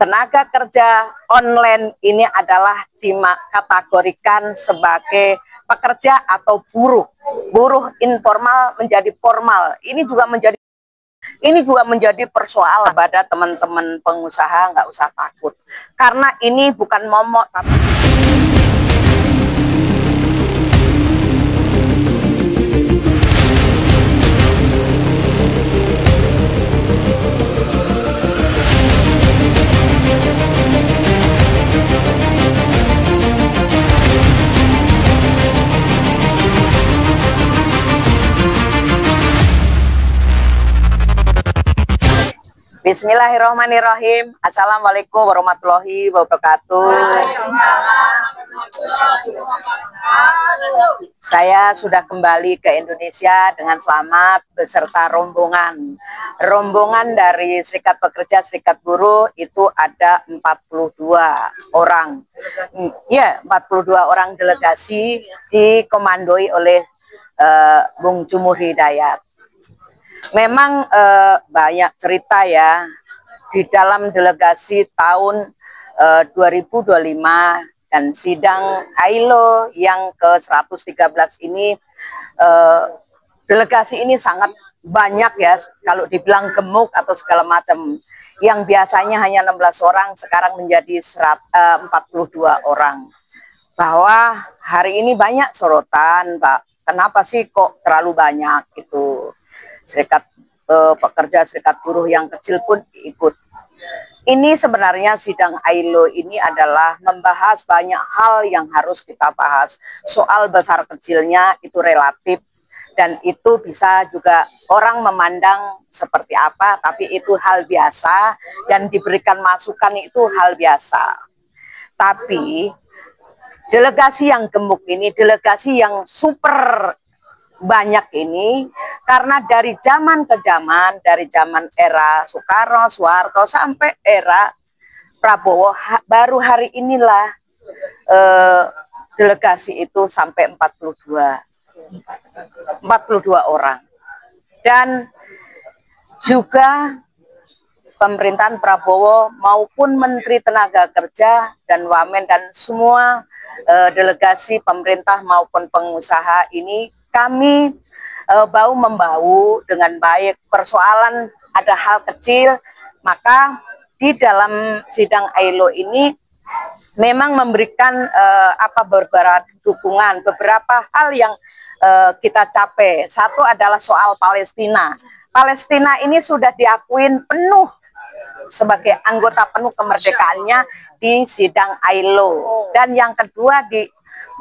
tenaga kerja online ini adalah dikategorikan sebagai pekerja atau buruh. Buruh informal menjadi formal. Ini juga menjadi persoalan pada teman-teman pengusaha. Nggak usah takut, karena ini bukan momok tapi Bismillahirrahmanirrahim. Assalamualaikum warahmatullahi wabarakatuh. Saya sudah kembali ke Indonesia dengan selamat beserta rombongan. Rombongan dari Serikat Pekerja, Serikat Buruh itu ada 42 orang. Ya, 42 orang delegasi dikomandoi oleh Bung Jumur Hidayat. Memang banyak cerita ya di dalam delegasi tahun 2025 dan sidang ILO yang ke-113 ini, delegasi ini sangat banyak ya, kalau dibilang gemuk atau segala macam. Yang biasanya hanya 16 orang sekarang menjadi 42 orang. Bahwa hari ini banyak sorotan, Pak. Kenapa sih kok terlalu banyak itu? Serikat pekerja, serikat buruh yang kecil pun ikut. Ini sebenarnya sidang ILO ini adalah membahas banyak hal yang harus kita bahas. Soal besar kecilnya itu relatif, dan itu bisa juga orang memandang seperti apa, tapi itu hal biasa, dan diberikan masukan itu hal biasa. Tapi delegasi yang gemuk ini, delegasi yang super banyak ini, karena dari zaman ke zaman, dari zaman era Soekarno, Soeharto sampai era Prabowo, baru hari inilah delegasi itu sampai 42 orang. Dan juga pemerintahan Prabowo maupun Menteri Tenaga Kerja dan Wamen dan semua delegasi pemerintah maupun pengusaha ini, kami bahu-membahu dengan baik. Persoalan ada hal kecil, maka di dalam sidang ILO ini memang memberikan beberapa dukungan, beberapa hal yang kita capai. Satu adalah soal Palestina. Palestina ini sudah diakuin penuh sebagai anggota penuh kemerdekaannya di sidang ILO. Dan yang kedua, di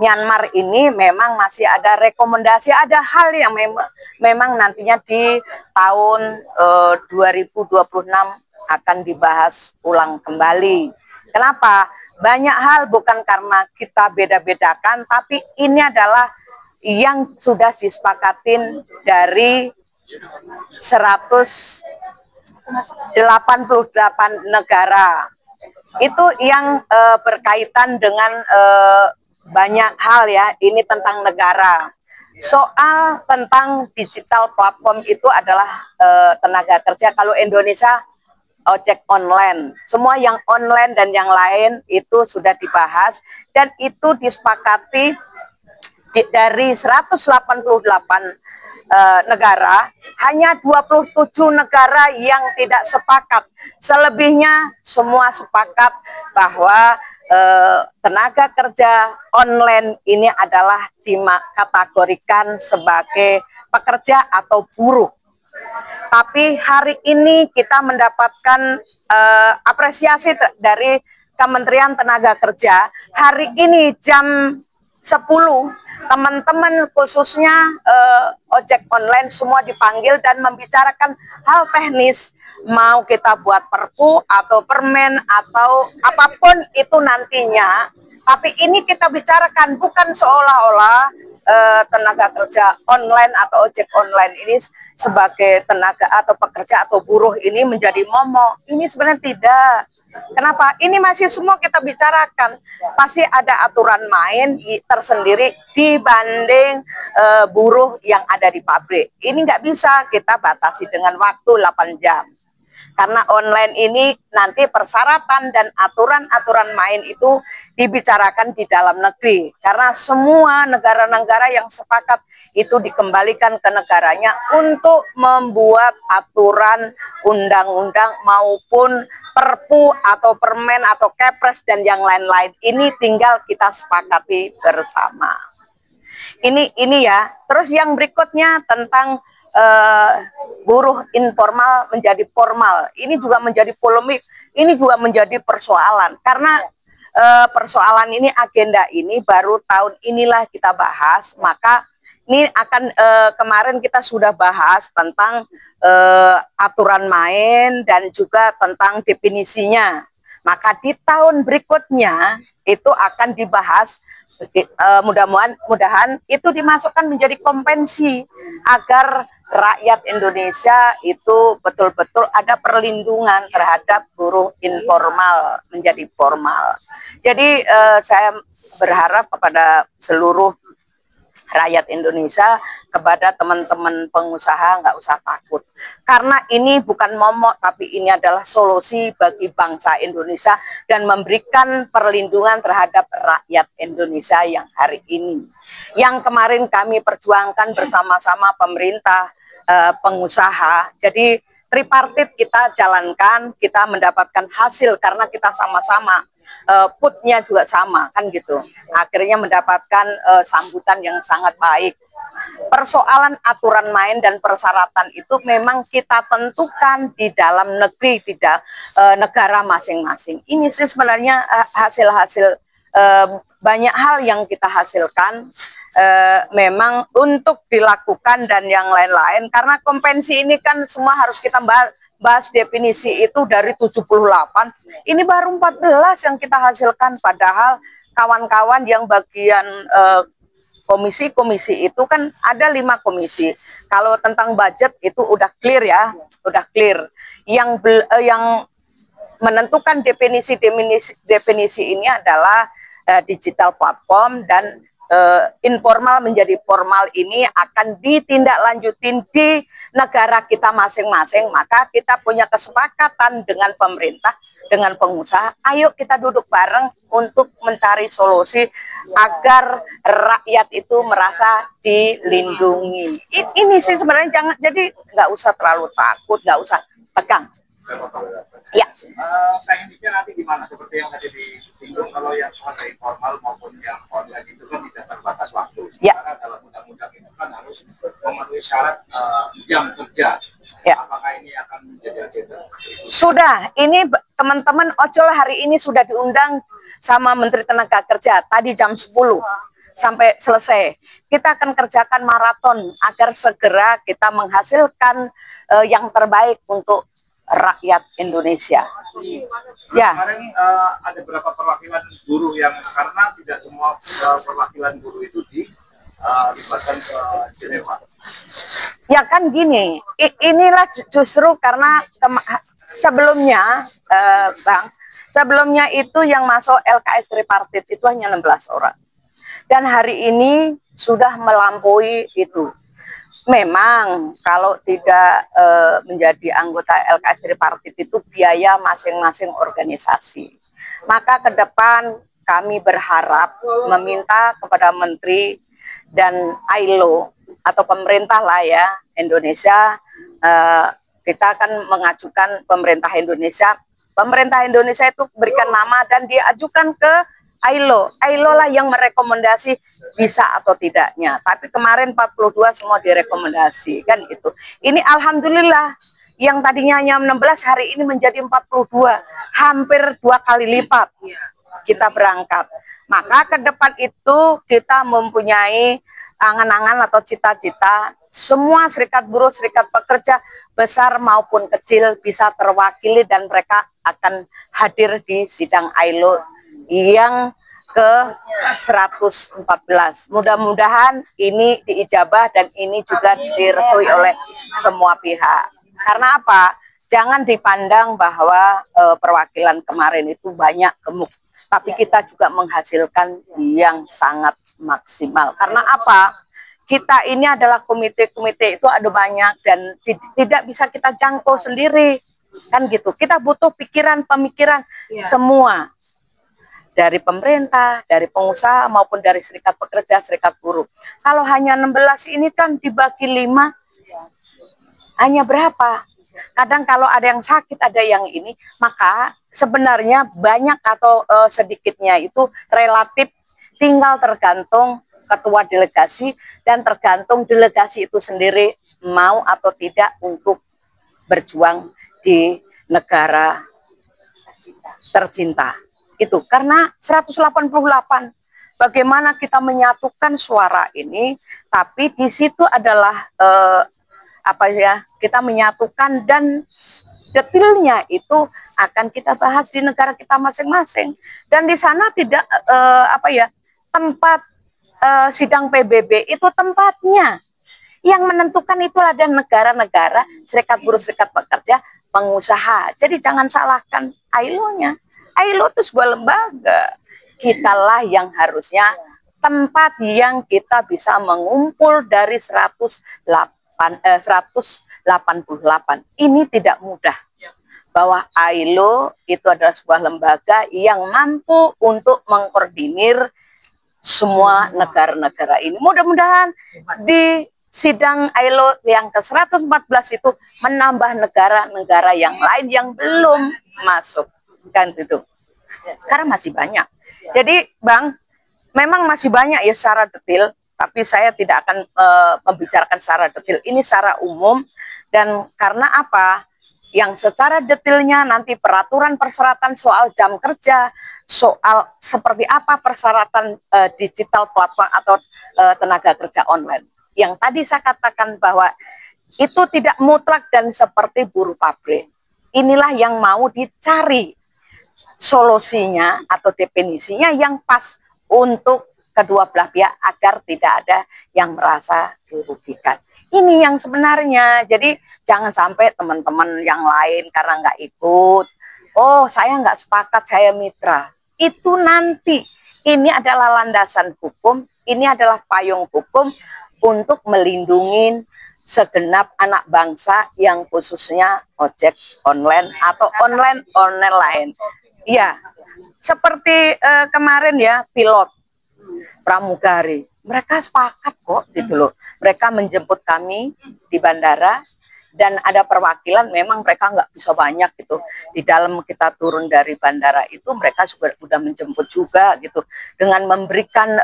Myanmar ini memang masih ada rekomendasi, ada hal yang memang nantinya di tahun 2026 akan dibahas ulang kembali. Kenapa? Banyak hal bukan karena kita beda-bedakan, tapi ini adalah yang sudah disepakatin dari 188 negara. Itu yang berkaitan dengan banyak hal ya, ini tentang negara. Soal tentang digital platform itu adalah tenaga kerja. Kalau Indonesia ojek online, semua yang online dan yang lain itu sudah dibahas, dan itu disepakati dari 188 negara, hanya 27 negara yang tidak sepakat. Selebihnya semua sepakat bahwa tenaga kerja online ini adalah dikategorikan sebagai pekerja atau buruh. Tapi hari ini kita mendapatkan apresiasi dari Kementerian Tenaga Kerja. Hari ini jam 10, teman-teman khususnya ojek online semua dipanggil dan membicarakan hal teknis. Mau kita buat perpu atau permen atau apapun itu nantinya, tapi ini kita bicarakan bukan seolah-olah tenaga kerja online atau ojek online ini sebagai tenaga atau pekerja atau buruh ini menjadi momok. Ini sebenarnya tidak. Kenapa? Ini masih semua kita bicarakan. Pasti ada aturan main tersendiri dibanding buruh yang ada di pabrik. Ini nggak bisa kita batasi dengan waktu 8 jam. Karena online ini nanti persyaratan dan aturan-aturan main itu dibicarakan di dalam negeri. Karena semua negara-negara yang sepakat itu dikembalikan ke negaranya untuk membuat aturan undang-undang maupun perpu atau permen atau kepres dan yang lain-lain. Ini tinggal kita sepakati bersama. Ini ya. Terus yang berikutnya tentang buruh informal menjadi formal. Ini juga menjadi polemik. Ini juga menjadi persoalan. Karena persoalan ini, agenda ini baru tahun inilah kita bahas. Maka ini akan kemarin kita sudah bahas tentang aturan main dan juga tentang definisinya. Maka di tahun berikutnya itu akan dibahas. Mudah-mudahan itu dimasukkan menjadi kompensi agar rakyat Indonesia itu betul-betul ada perlindungan terhadap buruh informal menjadi formal. Jadi saya berharap kepada seluruh rakyat Indonesia, kepada teman-teman pengusaha, nggak usah takut. Karena ini bukan momok, tapi ini adalah solusi bagi bangsa Indonesia dan memberikan perlindungan terhadap rakyat Indonesia yang hari ini. Yang kemarin kami perjuangkan bersama-sama pemerintah, pengusaha. Jadi tripartit kita jalankan, kita mendapatkan hasil karena kita sama-sama. Putnya juga sama kan gitu, akhirnya mendapatkan sambutan yang sangat baik. Persoalan aturan main dan persyaratan itu memang kita tentukan di dalam negeri, tidak negara masing-masing. Ini sih sebenarnya hasil-hasil banyak hal yang kita hasilkan memang untuk dilakukan dan yang lain-lain, karena kompensi ini kan semua harus kita bahas definisi itu dari 78, ini baru 14 yang kita hasilkan, padahal kawan-kawan yang bagian komisi-komisi itu kan ada 5 komisi. Kalau tentang budget itu udah clear ya, udah clear. Yang menentukan definisi ini adalah digital platform, dan informal menjadi formal ini akan ditindaklanjutin di negara kita masing-masing. Maka kita punya kesepakatan dengan pemerintah, dengan pengusaha, ayo kita duduk bareng untuk mencari solusi agar rakyat itu merasa dilindungi. Ini sih sebenarnya, jangan, jadi nggak usah terlalu takut, nggak usah tegang. Ya. Teknisnya nanti gimana? Seperti yang tadi disinggung, kalau yang soal informal maupun yang online itu kan tidak terbatas waktu. Ya. Karena dalam undang-undang itu kan harus memenuhi syarat jam kerja. Ya. Apakah ini akan menjadi agenda? Sudah, ini teman-teman Ojol hari ini sudah diundang sama Menteri Tenaga Kerja tadi jam 10 sampai selesai. Kita akan kerjakan maraton agar segera kita menghasilkan yang terbaik untuk rakyat Indonesia. Ya. Kemarin ada beberapa perwakilan buruh yang, karena tidak semua perwakilan buruh itu dilibatkan ke Jenewa. Ya kan gini, inilah justru karena sebelumnya, Bang, sebelumnya itu yang masuk LKS tripartit itu hanya 16 orang. Dan hari ini sudah melampaui itu. Memang kalau tidak menjadi anggota LKS tripartit itu biaya masing-masing organisasi. Maka ke depan kami berharap meminta kepada Menteri dan ILO atau pemerintah lah ya Indonesia, kita akan mengajukan pemerintah Indonesia. Pemerintah Indonesia itu berikan nama dan diajukan ke ILO. ILO lah yang merekomendasi bisa atau tidaknya. Tapi kemarin 42 semua direkomendasi kan itu. Ini alhamdulillah yang tadinya hanya 16 hari ini menjadi 42, hampir 2 kali lipat kita berangkat. Maka ke depan itu kita mempunyai angan-angan atau cita-cita semua serikat buruh, serikat pekerja besar maupun kecil bisa terwakili dan mereka akan hadir di sidang ILO yang ke 114. Mudah-mudahan ini diijabah dan ini juga direstui oleh semua pihak. Karena apa? Jangan dipandang bahwa perwakilan kemarin itu banyak gemuk, tapi kita juga menghasilkan yang sangat maksimal. Karena apa? Kita ini adalah komite-komite itu ada banyak dan tidak bisa kita jangkau sendiri. Kan gitu. Kita butuh pikiran, pemikiran semua. Dari pemerintah, dari pengusaha, maupun dari serikat pekerja, serikat buruh. Kalau hanya 16 ini kan dibagi 5, hanya berapa? Kadang kalau ada yang sakit, ada yang ini, maka sebenarnya banyak atau sedikitnya itu relatif tinggal tergantung ketua delegasi dan tergantung delegasi itu sendiri mau atau tidak untuk berjuang di negara tercinta. Itu karena 188 bagaimana kita menyatukan suara ini, tapi di situ adalah kita menyatukan dan detailnya itu akan kita bahas di negara kita masing-masing. Dan di sana tidak tempat sidang PBB itu tempatnya yang menentukan itu ada negara-negara, serikat buruh, serikat pekerja, pengusaha. Jadi jangan salahkan ILO-nya. ILO itu sebuah lembaga. Kitalah yang harusnya tempat yang kita bisa mengumpul dari 188. Ini tidak mudah. Bahwa ILO itu adalah sebuah lembaga yang mampu untuk mengkoordinir semua negara-negara ini. Mudah-mudahan di sidang ILO yang ke-114 itu menambah negara-negara yang lain yang belum masuk. Kan itu. Karena masih banyak. Jadi Bang, memang masih banyak ya secara detail, tapi saya tidak akan membicarakan secara detail. Ini secara umum, dan karena apa? Yang secara detailnya nanti peraturan persyaratan soal jam kerja, soal seperti apa persyaratan digital platform atau tenaga kerja online. Yang tadi saya katakan bahwa itu tidak mutlak dan seperti buruh pabrik. Inilah yang mau dicari solusinya atau definisinya yang pas untuk kedua belah pihak agar tidak ada yang merasa dirugikan. Ini yang sebenarnya. Jadi jangan sampai teman-teman yang lain karena nggak ikut, oh saya nggak sepakat, saya mitra. Itu nanti ini adalah landasan hukum, ini adalah payung hukum untuk melindungi segenap anak bangsa yang khususnya ojek online atau online lain. Iya, seperti kemarin ya pilot pramugari, mereka sepakat kok gitu loh. Mereka menjemput kami di bandara dan ada perwakilan, memang mereka nggak bisa banyak gitu. Di dalam kita turun dari bandara itu mereka sudah menjemput juga gitu, dengan memberikan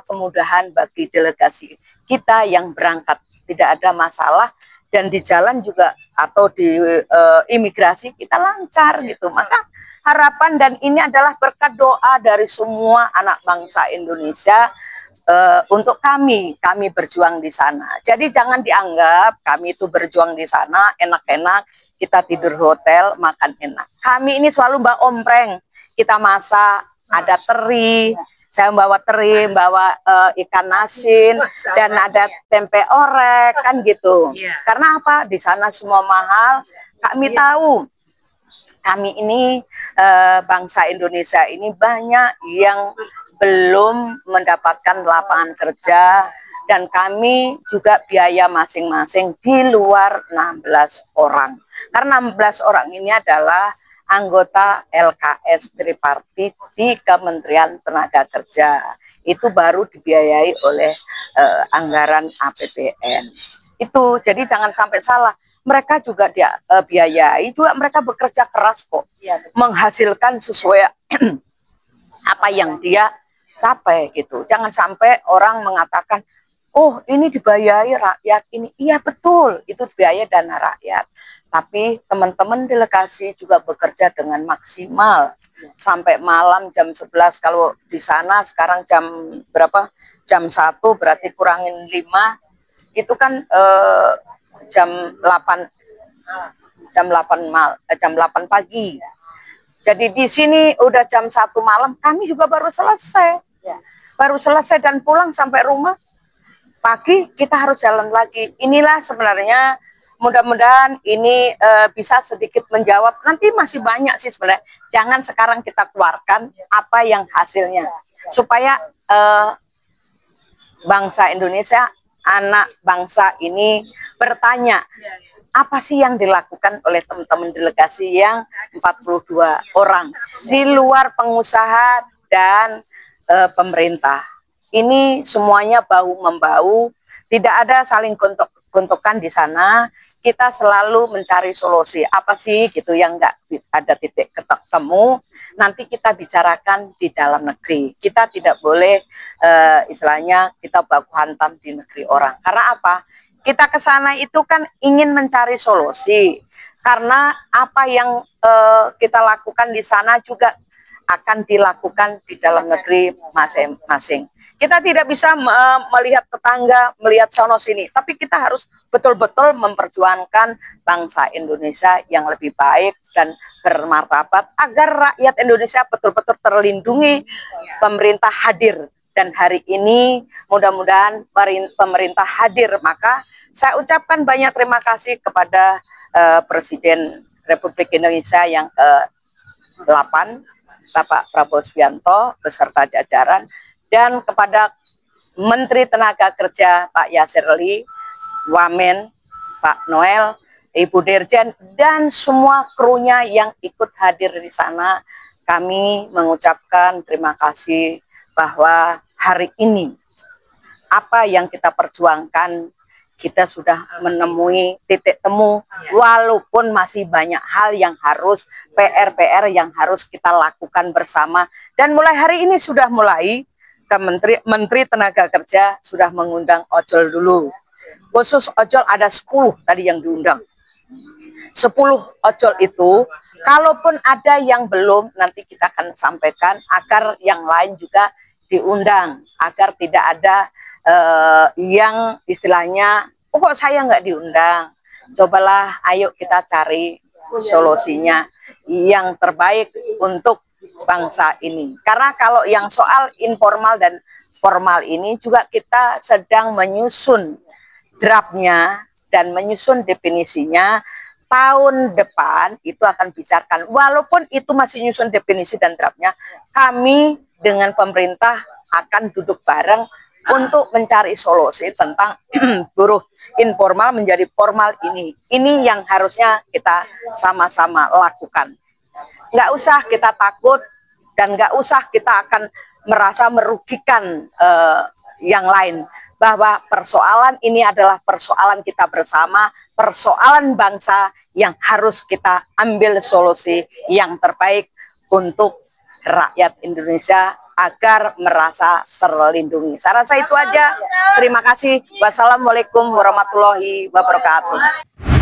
kemudahan bagi delegasi kita yang berangkat, tidak ada masalah. Dan di jalan juga atau di imigrasi kita lancar gitu. Maka harapan, dan ini adalah berkat doa dari semua anak bangsa Indonesia untuk kami berjuang di sana. Jadi jangan dianggap kami itu berjuang di sana enak-enak, kita tidur hotel, makan enak. Kami ini selalu bawa ompreng, kita masak, ada teri, saya bawa teri, bawa ikan asin, dan ada tempe orek, kan gitu. Karena apa? Di sana semua mahal, kami tahu. Kami ini bangsa Indonesia ini banyak yang belum mendapatkan lapangan kerja, dan kami juga biaya masing-masing di luar 16 orang. Karena 16 orang ini adalah anggota LKS tripartit di Kementerian Tenaga Kerja. Itu baru dibiayai oleh anggaran APBN. Itu, jadi jangan sampai salah. Mereka juga biayai, juga mereka bekerja keras kok, menghasilkan sesuai apa yang dia capai gitu. Jangan sampai orang mengatakan, oh ini dibiayai rakyat ini. Iya betul, itu biaya dana rakyat. Tapi teman-teman delegasi juga bekerja dengan maksimal sampai malam jam 11. Kalau di sana sekarang jam berapa? Jam 1, berarti kurangin 5. Itu kan jam 8 pagi. Jadi di sini udah jam 1 malam, kami juga baru selesai. Baru selesai dan pulang sampai rumah. Pagi kita harus jalan lagi. Inilah sebenarnya, mudah-mudahan ini bisa sedikit menjawab. Nanti masih banyak sih sebenarnya. Jangan sekarang kita keluarkan apa yang hasilnya. Supaya bangsa Indonesia, anak bangsa ini bertanya, apa sih yang dilakukan oleh teman-teman delegasi yang 42 orang di luar pengusaha dan pemerintah. Ini semuanya bahu-membahu, tidak ada saling gontok-gontokan di sana. Kita selalu mencari solusi. Apa sih gitu yang nggak ada titik ketemu, nanti kita bicarakan di dalam negeri. Kita tidak boleh istilahnya kita baku hantam di negeri orang. Karena apa? Kita ke sana itu kan ingin mencari solusi. Karena apa yang kita lakukan di sana juga akan dilakukan di dalam negeri masing-masing. Kita tidak bisa melihat tetangga, melihat sono sini, tapi kita harus betul-betul memperjuangkan bangsa Indonesia yang lebih baik dan bermartabat agar rakyat Indonesia betul-betul terlindungi. Pemerintah hadir, dan hari ini mudah-mudahan pemerintah hadir. Maka saya ucapkan banyak terima kasih kepada Presiden Republik Indonesia yang ke-8, Bapak Prabowo Subianto beserta jajaran, dan kepada Menteri Tenaga Kerja Pak Yasirli, Wamen, Pak Noel, Ibu Dirjen, dan semua krunya yang ikut hadir di sana. Kami mengucapkan terima kasih bahwa hari ini apa yang kita perjuangkan, kita sudah menemui titik temu, walaupun masih banyak hal yang harus, PR yang harus kita lakukan bersama. Dan mulai hari ini sudah mulai, Menteri Tenaga Kerja sudah mengundang ojol dulu. Khusus ojol ada 10 tadi yang diundang. 10 ojol itu, kalaupun ada yang belum, nanti kita akan sampaikan agar yang lain juga diundang, agar tidak ada yang istilahnya, oh kok saya nggak diundang. Cobalah, ayo kita cari solusinya yang terbaik untuk bangsa ini. Karena kalau yang soal informal dan formal ini juga kita sedang menyusun draftnya dan menyusun definisinya. Tahun depan itu akan bicarakan. Walaupun itu masih nyusun definisi dan draftnya, kami dengan pemerintah akan duduk bareng untuk mencari solusi tentang buruh informal menjadi formal ini. Ini yang harusnya kita sama-sama lakukan. Nggak usah kita takut dan nggak usah kita akan merasa merugikan yang lain. Bahwa persoalan ini adalah persoalan kita bersama, persoalan bangsa yang harus kita ambil solusi yang terbaik untuk rakyat Indonesia agar merasa terlindungi. Saya rasa itu aja. Terima kasih. Wassalamualaikum warahmatullahi wabarakatuh.